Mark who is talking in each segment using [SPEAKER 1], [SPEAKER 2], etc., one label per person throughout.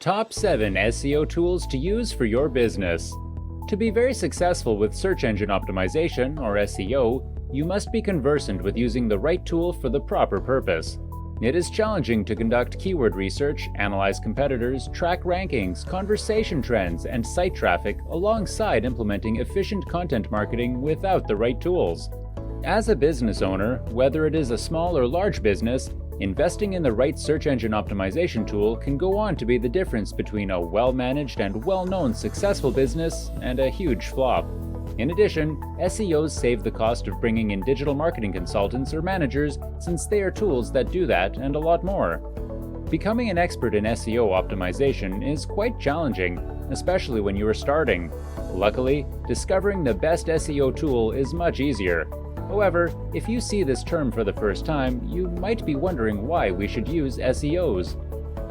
[SPEAKER 1] Top 7 SEO tools to use for your business. To be very successful with search engine optimization, or SEO, you must be conversant with using the right tool for the proper purpose. It is challenging to conduct keyword research, analyze competitors, track rankings, conversation trends, and site traffic alongside implementing efficient content marketing without the right tools. As a business owner, whether it is a small or large business, investing in the right search engine optimization tool can go on to be the difference between a well-managed and well-known successful business and a huge flop. In addition, SEOs save the cost of bringing in digital marketing consultants or managers, since they are tools that do that and a lot more. Becoming an expert in SEO optimization is quite challenging, especially when you are starting. Luckily, discovering the best SEO tool is much easier. However, if you see this term for the first time, you might be wondering why we should use SEOs.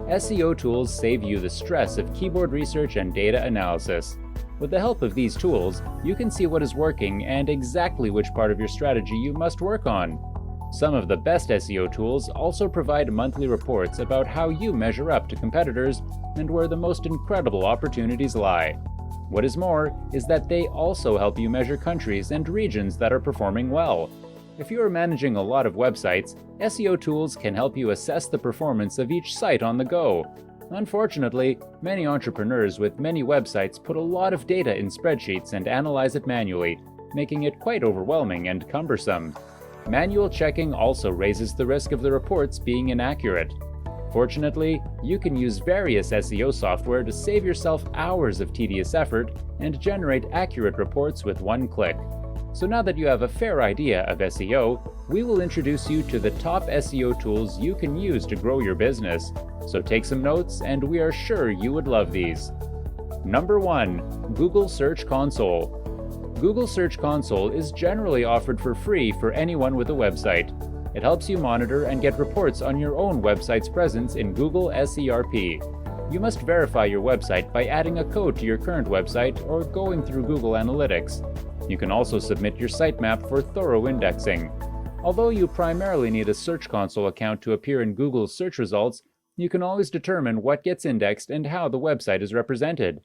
[SPEAKER 1] SEO tools save you the stress of keyboard research and data analysis. With the help of these tools, you can see what is working and exactly which part of your strategy you must work on. Some of the best SEO tools also provide monthly reports about how you measure up to competitors and where the most incredible opportunities lie. What is more is that they also help you measure countries and regions that are performing well. If you are managing a lot of websites, SEO tools can help you assess the performance of each site on the go. Unfortunately, many entrepreneurs with many websites put a lot of data in spreadsheets and analyze it manually, making it quite overwhelming and cumbersome. Manual checking also raises the risk of the reports being inaccurate. Fortunately, you can use various SEO software to save yourself hours of tedious effort and generate accurate reports with one click. So now that you have a fair idea of SEO, we will introduce you to the top SEO tools you can use to grow your business. So take some notes, and we are sure you would love these. Number 1. Google Search Console. Google Search Console is generally offered for free for anyone with a website. It helps you monitor and get reports on your own website's presence in Google SERP. You must verify your website by adding a code to your current website or going through Google Analytics. You can also submit your sitemap for thorough indexing. Although you primarily need a Search Console account to appear in Google's search results, you can always determine what gets indexed and how the website is represented.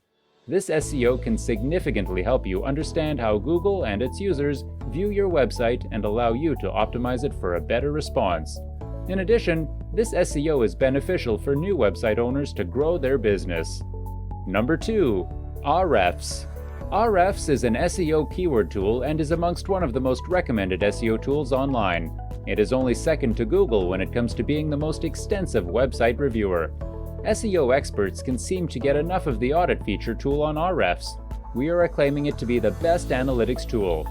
[SPEAKER 1] This SEO can significantly help you understand how Google and its users view your website and allow you to optimize it for a better response. In addition, this SEO is beneficial for new website owners to grow their business. Number 2. Ahrefs. Ahrefs is an SEO keyword tool and is amongst one of the most recommended SEO tools online. It is only second to Google when it comes to being the most extensive website reviewer. SEO experts can seem to get enough of the audit feature tool on Ahrefs. We are acclaiming it to be the best analytics tool.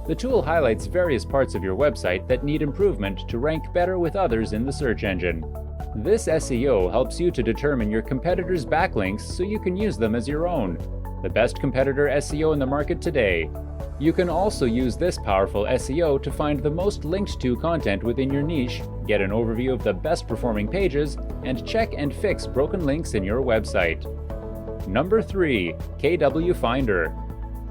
[SPEAKER 1] The tool highlights various parts of your website that need improvement to rank better with others in the search engine. This SEO helps you to determine your competitors' backlinks so you can use them as your own. The best competitor SEO in the market today. You can also use this powerful SEO to find the most linked to content within your niche, get an overview of the best performing pages, and check and fix broken links in your website. Number 3. KW Finder.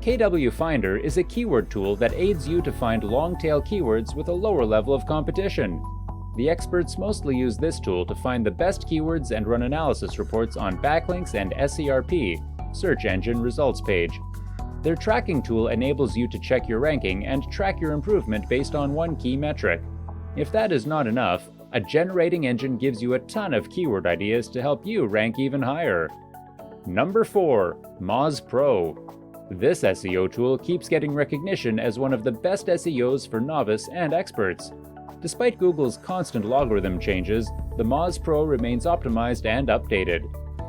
[SPEAKER 1] KW Finder is a keyword tool that aids you to find long-tail keywords with a lower level of competition. The experts mostly use this tool to find the best keywords and run analysis reports on backlinks and SERP, Search Engine Results page. Their tracking tool enables you to check your ranking and track your improvement based on one key metric. If that is not enough, a generating engine gives you a ton of keyword ideas to help you rank even higher. Number 4. MOZ Pro. This SEO tool keeps getting recognition as one of the best SEOs for novice and experts. Despite Google's constant logarithm changes, the MOZ Pro remains optimized and updated.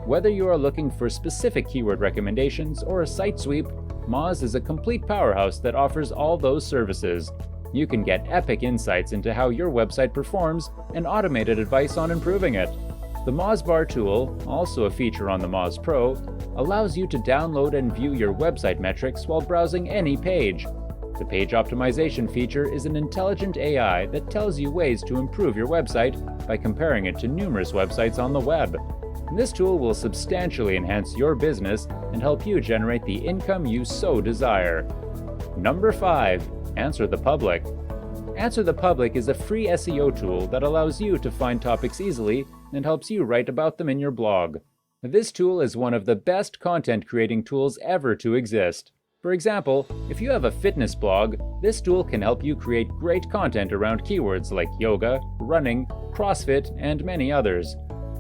[SPEAKER 1] Whether you are looking for specific keyword recommendations or a site sweep, MOZ is a complete powerhouse that offers all those services. You can get epic insights into how your website performs and automated advice on improving it. The MOZ Bar tool, also a feature on the MOZ Pro, allows you to download and view your website metrics while browsing any page. The page optimization feature is an intelligent AI that tells you ways to improve your website by comparing it to numerous websites on the web. This tool will substantially enhance your business and help you generate the income you so desire. Number 5. Answer the Public. Answer the Public is a free SEO tool that allows you to find topics easily and helps you write about them in your blog. This tool is one of the best content creating tools ever to exist. For example, if you have a fitness blog, this tool can help you create great content around keywords like yoga, running, CrossFit, and many others.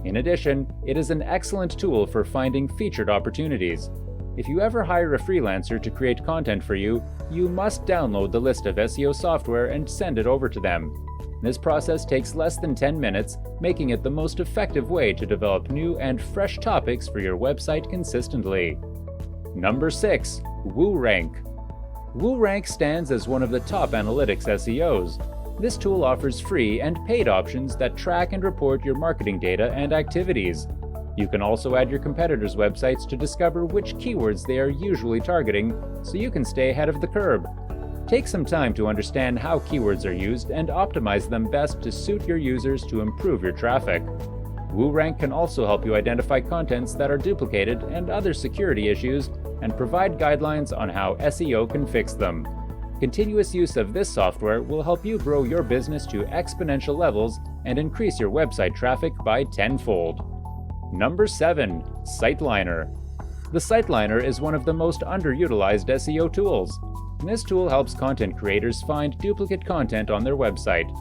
[SPEAKER 1] In addition, it is an excellent tool for finding featured opportunities. If you ever hire a freelancer to create content for you, you must download the list of SEO software and send it over to them. This process takes less than 10 minutes, making it the most effective way to develop new and fresh topics for your website consistently. Number 6. Woorank. Woorank stands as one of the top analytics SEOs. This tool offers free and paid options that track and report your marketing data and activities. You can also add your competitors' websites to discover which keywords they are usually targeting, so you can stay ahead of the curve. Take some time to understand how keywords are used and optimize them best to suit your users to improve your traffic. Woorank can also help you identify contents that are duplicated and other security issues and provide guidelines on how SEO can fix them. Continuous use of this software will help you grow your business to exponential levels and increase your website traffic by tenfold. Number 7. Siteliner. The Siteliner is one of the most underutilized SEO tools. This tool helps content creators find duplicate content on their website.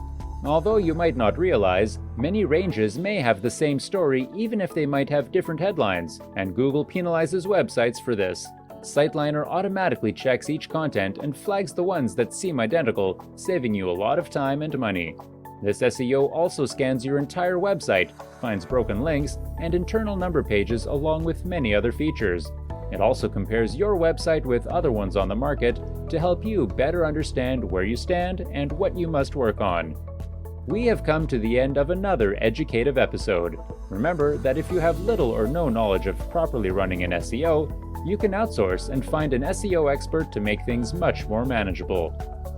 [SPEAKER 1] Although you might not realize, many ranges may have the same story even if they might have different headlines, and Google penalizes websites for this. Siteliner automatically checks each content and flags the ones that seem identical, saving you a lot of time and money. This SEO also scans your entire website, finds broken links, and internal number pages along with many other features. It also compares your website with other ones on the market to help you better understand where you stand and what you must work on. We have come to the end of another educative episode. Remember that if you have little or no knowledge of properly running an SEO, you can outsource and find an SEO expert to make things much more manageable.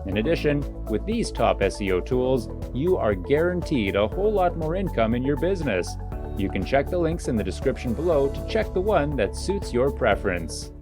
[SPEAKER 1] In addition, with these top SEO tools, you are guaranteed a whole lot more income in your business. You can check the links in the description below to check the one that suits your preference.